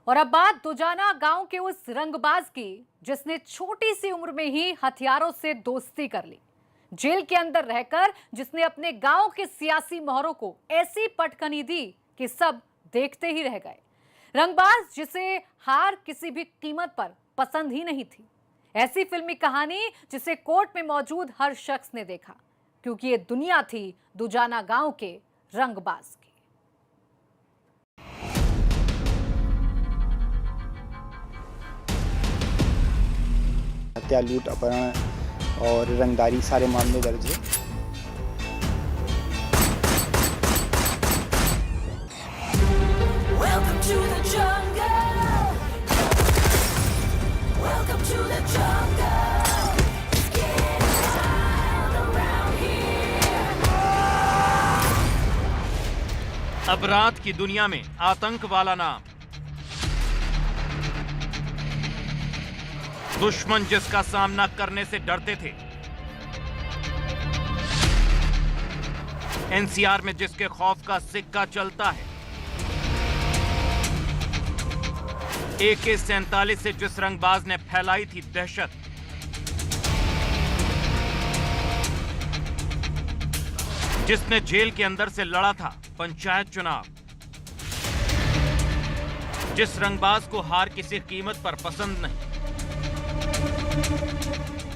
और अब बात दुजाना गांव के उस रंगबाज की जिसने छोटी सी उम्र में ही हथियारों से दोस्ती कर ली। जेल के अंदर रहकर जिसने अपने गांव के सियासी मोहरों को ऐसी पटखनी दी कि सब देखते ही रह गए। रंगबाज जिसे हार किसी भी कीमत पर पसंद ही नहीं थी। ऐसी फिल्मी कहानी जिसे कोर्ट में मौजूद हर शख्स ने देखा, क्योंकि ये दुनिया थी दुजाना गांव के रंगबाज की। हत्या, लूट, अपहरण और रंगदारी सारे मामले दर्ज है। Welcome to the jungle. Welcome to the jungle. It's getting wild around here. अब रात की दुनिया में आतंक वाला नाम, दुश्मन जिसका सामना करने से डरते थे, एनसीआर में जिसके खौफ का सिक्का चलता है, AK-47 से जिस रंगबाज ने फैलाई थी दहशत, जिसने जेल के अंदर से लड़ा था पंचायत चुनाव, जिस रंगबाज को हार किसी कीमत पर पसंद नहीं।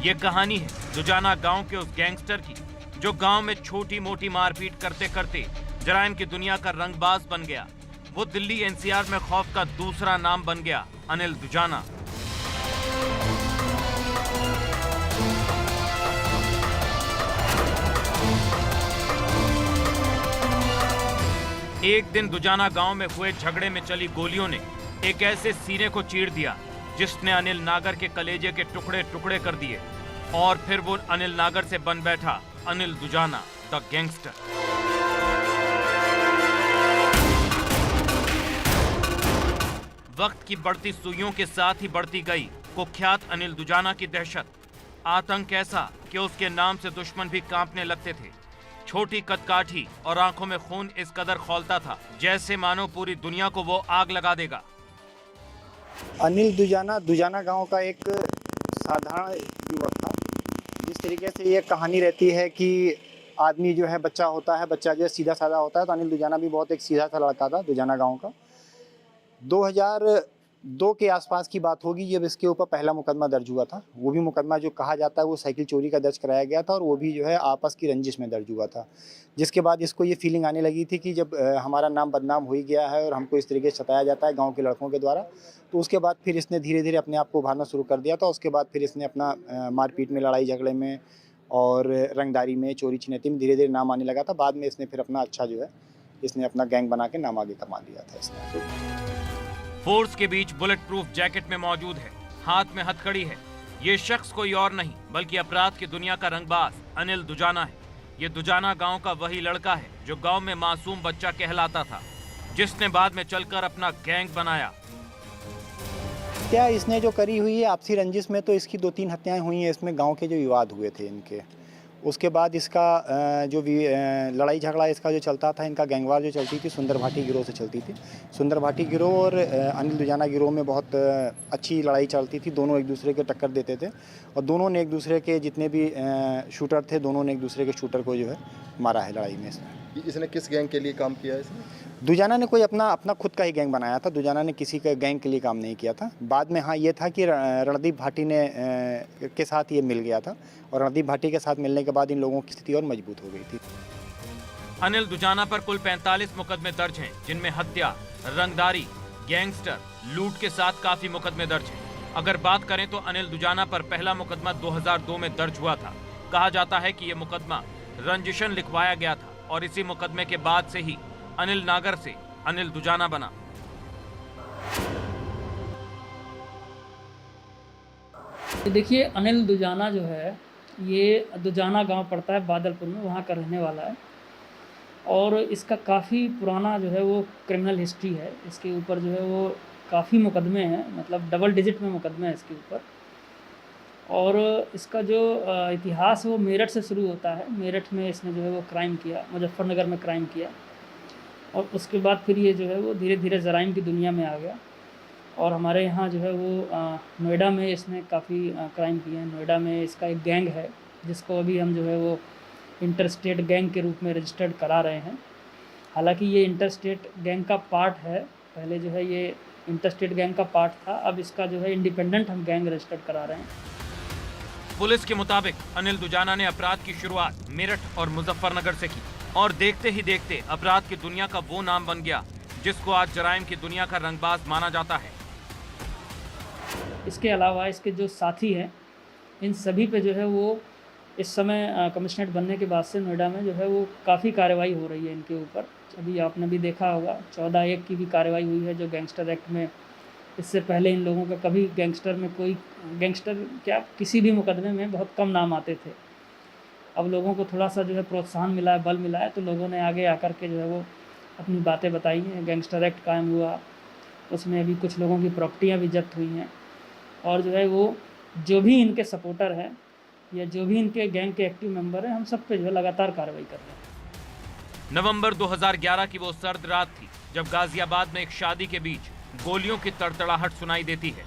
ये कहानी है दुजाना गांव के उस गैंगस्टर की जो गांव में छोटी मोटी मारपीट करते करते जराइम की दुनिया का रंगबाज बन गया। वो दिल्ली एनसीआर में खौफ का दूसरा नाम बन गया, अनिल दुजाना। एक दिन दुजाना गांव में हुए झगड़े में चली गोलियों ने एक ऐसे सीने को चीर दिया जिसने अनिल नागर के कलेजे के टुकड़े टुकड़े कर दिए, और फिर वो अनिल नागर से बन बैठा अनिल दुजाना द गैंगस्टर। वक्त की बढ़ती सुइयों के साथ ही बढ़ती गई कुख्यात अनिल दुजाना की दहशत। आतंक ऐसा कि उसके नाम से दुश्मन भी कांपने लगते थे। छोटी कदकाठी और आंखों में खून इस कदर खौलता था जैसे मानो पूरी दुनिया को वो आग लगा देगा। अनिल दुजाना गांव का एक साधारण युवक था। जिस तरीके से ये कहानी रहती है कि आदमी जो है बच्चा होता है, बच्चा जो है सीधा साधा होता है, तो अनिल दुजाना भी बहुत एक सीधा सा लड़का था दुजाना गांव का। 2002 के आसपास की बात होगी जब इसके ऊपर पहला मुकदमा दर्ज हुआ था। वो भी मुकदमा जो कहा जाता है वो साइकिल चोरी का दर्ज कराया गया था, और वो भी जो है आपस की रंजिश में दर्ज हुआ था। जिसके बाद इसको ये फीलिंग आने लगी थी कि जब हमारा नाम बदनाम हो ही गया है और हमको इस तरीके से सताया जाता है गांव के लड़कों के द्वारा, तो उसके बाद फिर इसने धीरे धीरे अपने आप को उभारना शुरू कर दिया था। उसके बाद फिर इसने अपना मारपीट में, लड़ाई झगड़े में और रंगदारी में, चोरी छिनैती में धीरे धीरे नाम आने लगा था। बाद में इसने फिर अपना अच्छा जो है इसने अपना गैंग बना के नाम आगे कमा लिया था इसने। फोर्स के बीच बुलेट प्रूफ जैकेट में मौजूद है, हाथ में हथकड़ी है। ये शख्स कोई और नहीं बल्कि अपराध की दुनिया का रंगबाज अनिल दुजाना है। ये दुजाना गांव का वही लड़का है जो गांव में मासूम बच्चा कहलाता था, जिसने बाद में चलकर अपना गैंग बनाया। क्या इसने जो करी हुई है आपसी रंजिश में, तो इसकी 2-3 हत्याएं हुई हैं इसमें। गांव के जो विवाद हुए थे इनके, उसके बाद इसका जो भी लड़ाई झगड़ा इसका जो चलता था, इनका गैंगवार जो चलती थी सुंदर भाटी गिरोह से चलती थी। सुंदर भाटी गिरोह और अनिल दुजाना गिरोह में बहुत अच्छी लड़ाई चलती थी। दोनों एक दूसरे के टक्कर देते थे, और दोनों ने एक दूसरे के जितने भी शूटर थे, दोनों ने एक दूसरे के शूटर को जो है मारा है लड़ाई में। इसने किस गैंग के लिए काम किया है इसने? दुजाना ने कोई अपना खुद का ही गैंग बनाया था। दुजाना ने किसी का गैंग के लिए काम नहीं किया था। बाद में हाँ ये था कि रणदीप भाटी ने के साथ ये मिल गया था, और रणदीप भाटी के साथ मिलने के बाद इन लोगों की स्थिति और मजबूत हो गई थी। अनिल दुजाना पर कुल 45 मुकदमे दर्ज हैं, जिनमें हत्या, रंगदारी, गैंगस्टर, लूट के साथ काफी मुकदमे दर्ज हैं। अगर बात करें तो अनिल दुजाना पर पहला मुकदमा 2002 में दर्ज हुआ था। कहा जाता है कि यह मुकदमा रंजिशन लिखवाया गया था, और इसी मुकदमे के बाद से ही अनिल नागर से अनिल दुजाना बना। देखिए, अनिल दुजाना जो है ये दुजाना गांव पड़ता है बादलपुर में, वहाँ का रहने वाला है। और इसका काफ़ी पुराना जो है वो क्रिमिनल हिस्ट्री है। इसके ऊपर जो है वो काफ़ी मुकदमे हैं, मतलब डबल डिजिट में मुकदमे हैं इसके ऊपर। और इसका जो इतिहास है वो मेरठ से शुरू होता है। मेरठ में इसने जो है वो क्राइम किया, मुजफ्फरनगर में क्राइम किया, और उसके बाद फिर ये जो है वो धीरे धीरे जराइम की दुनिया में आ गया। और हमारे यहाँ जो है वो नोएडा में इसने काफ़ी क्राइम किए हैं। नोएडा में इसका एक गैंग है जिसको अभी हम जो है वो इंटर स्टेट गैंग के रूप में रजिस्टर्ड करा रहे हैं। हालांकि ये इंटर स्टेट गैंग का पार्ट है, पहले जो है ये इंटर स्टेट गैंग का पार्ट था, अब इसका जो है इंडिपेंडेंट हम गैंग रजिस्टर्ड करा रहे हैं। पुलिस के मुताबिक अनिल दुजाना ने अपराध की शुरुआत मेरठ और मुजफ्फरनगर से की और देखते ही देखते अपराध की दुनिया का वो नाम बन गया जिसको आज जराइम की दुनिया का रंगबाज माना जाता है। इसके अलावा इसके जो साथी हैं इन सभी पे जो है वो इस समय कमिश्नरेट बनने के बाद से नोएडा में जो है वो काफ़ी कार्रवाई हो रही है इनके ऊपर। अभी आपने भी देखा होगा 14(1) की भी कार्रवाई हुई है जो गैंगस्टर एक्ट में। इससे पहले इन लोगों का कभी गैंगस्टर में कोई गैंगस्टर क्या किसी भी मुकदमे में बहुत कम नाम आते थे। अब लोगों को थोड़ा सा जो है प्रोत्साहन मिला है, बल मिला है, तो लोगों ने आगे आकर के जो है वो अपनी बातें बताई हैं। गैंगस्टर एक्ट कायम हुआ, उसमें अभी कुछ लोगों की प्रॉपर्टियाँ भी जब्त हुई हैं और जो है वो जो भी इनके सपोर्टर हैं या जो भी इनके गैंग के एक्टिव मेंबर हैं, हम सब पे जो है लगातार कार्रवाई कर रहे हैं। नवंबर 2011 की वो सर्द रात थी जब गाजियाबाद में एक शादी के बीच गोलियों की तड़तड़ाहट सुनाई देती है।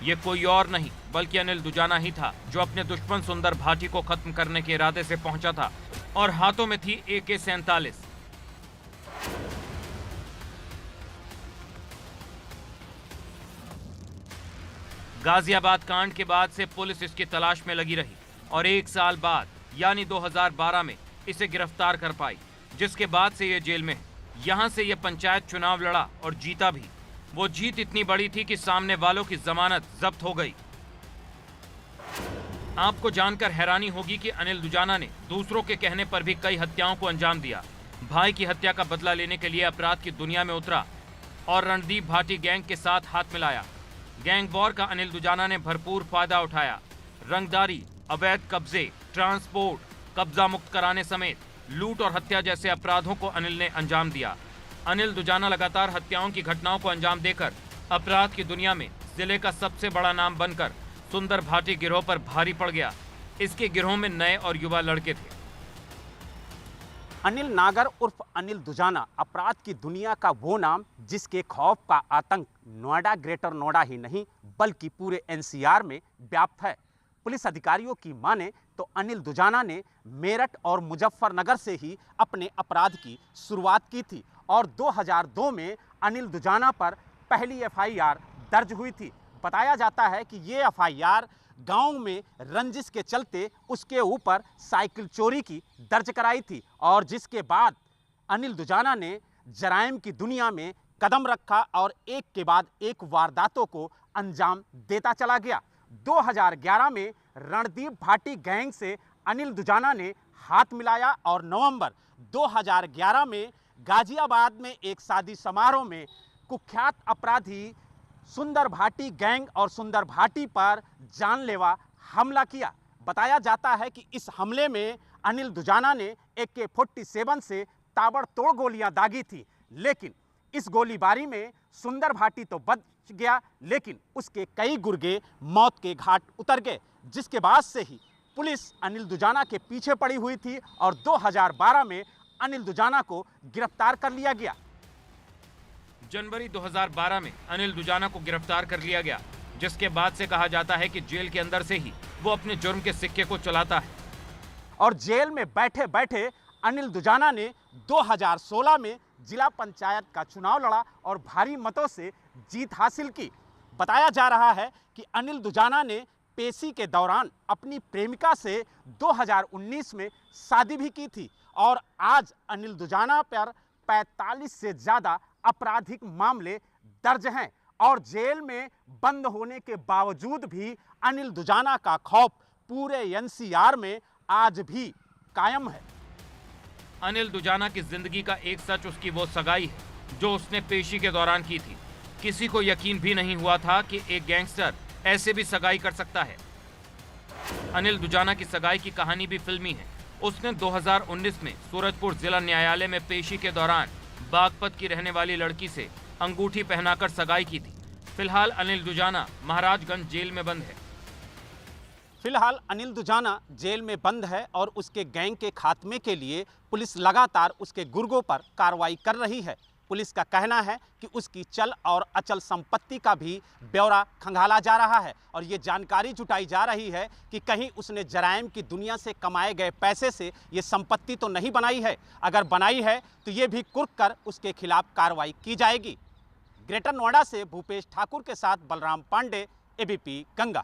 ये कोई और नहीं बल्कि अनिल दुजाना ही था जो अपने दुश्मन सुंदर भाटी को खत्म करने के इरादे से पहुंचा था और हाथों में थी AK-47। गाजियाबाद कांड के बाद से पुलिस इसकी तलाश में लगी रही और 1 साल बाद यानी 2012 में इसे गिरफ्तार कर पाई, जिसके बाद से ये जेल में है। यहाँ से ये पंचायत चुनाव लड़ा और जीता भी। वो जीत इतनी बड़ी थी कि सामने वालों की जमानत जब्त हो गई। आपको जानकर हैरानी होगी कि अनिल दुजाना ने दूसरों के कहने पर भी कई हत्याओं को अंजाम दिया। भाई की हत्या का बदला लेने के लिए अपराध की दुनिया में उतरा और रणदीप भाटी गैंग के साथ हाथ मिलाया। गैंग वॉर का अनिल दुजाना ने भरपूर फायदा उठाया। रंगदारी, अवैध कब्जे, ट्रांसपोर्ट, कब्जा मुक्त कराने समेत लूट और हत्या जैसे अपराधों को अनिल ने अंजाम दिया। अनिल दुजाना लगातार हत्याओं की घटनाओं को अंजाम देकर अपराध की दुनिया में जिले का सबसे बड़ा नाम बनकर सुंदर भाटी गिरोह पर भारी पड़ गया। इसके गिरोह में नए और युवा लड़के थे। अनिल नागर उर्फ अनिल दुजाना अपराध की दुनिया का वो नाम जिसके खौफ का आतंक नोएडा, ग्रेटर नोएडा ही नहीं बल्कि पूरे NCR में व्याप्त है। पुलिस अधिकारियों की माने तो अनिल दुजाना ने मेरठ और मुजफ्फरनगर से ही अपने अपराध की शुरुआत की थी और 2002 में अनिल दुजाना पर पहली FIR दर्ज हुई थी। बताया जाता है कि ये FIR गांव में रंजिश के चलते उसके ऊपर साइकिल चोरी की दर्ज कराई थी और जिसके बाद अनिल दुजाना ने जराइम की दुनिया में कदम रखा और एक के बाद एक वारदातों को अंजाम देता चला गया। 2011 में रणदीप भाटी गैंग से अनिल दुजाना ने हाथ मिलाया और नवंबर 2011 में गाजियाबाद में एक शादी समारोह में कुख्यात अपराधी सुंदर भाटी गैंग और सुंदर भाटी पर जानलेवा हमला किया। बताया जाता है कि इस हमले में अनिल दुजाना ने AK-47 से ताबड़तोड़ गोलियां दागी थी, लेकिन इस गोलीबारी में सुंदर भाटी तो बच गया लेकिन उसके कई गुर्गे मौत के घाट उतर गए, जिसके बाद से ही पुलिस अनिल दुजाना के पीछे पड़ी हुई थी और 2012 में अनिल दुजाना को गिरफ्तार कर लिया गया। जनवरी 2012 में अनिल दुजाना को गिरफ्तार कर लिया गया, जिसके बाद से कहा जाता है कि जेल के अंदर से ही वो अपने जुर्म के सिक्के को चलाता है। और जेल में बैठे बैठे अनिल दुजाना ने 2016 में जिला पंचायत का चुनाव लड़ा और भारी मतों से जीत हासिल की। बताया जा रहा है कि अनिल दुजाना ने पेशी के दौरान अपनी प्रेमिका से 2019 में शादी भी की थी और आज अनिल दुजाना पर 45 से ज़्यादा आपराधिक मामले दर्ज हैं और जेल में बंद होने के बावजूद भी अनिल दुजाना का खौफ पूरे NCR में आज भी कायम है। अनिल दुजाना की जिंदगी का एक सच उसकी वो सगाई है जो उसने पेशी के दौरान की थी। किसी को यकीन भी नहीं हुआ था कि एक गैंगस्टर ऐसे भी सगाई कर सकता है। अनिल दुजाना की सगाई की कहानी भी फिल्मी है। उसने 2019 में सूरजपुर जिला न्यायालय में पेशी के दौरान बागपत की रहने वाली लड़की से अंगूठी पहनाकर सगाई की थी। फिलहाल अनिल दुजाना महाराजगंज जेल में बंद है। फिलहाल अनिल दुजाना जेल में बंद है और उसके गैंग के खात्मे के लिए पुलिस लगातार उसके गुर्गों पर कार्रवाई कर रही है। पुलिस का कहना है कि उसकी चल और अचल संपत्ति का भी ब्यौरा खंगाला जा रहा है और ये जानकारी जुटाई जा रही है कि कहीं उसने जराइम की दुनिया से कमाए गए पैसे से ये संपत्ति तो नहीं बनाई है। अगर बनाई है तो ये भी कुर्क कर उसके खिलाफ कार्रवाई की जाएगी। ग्रेटर नोएडा से भूपेश ठाकुर के साथ बलराम पांडे, एबीपी गंगा।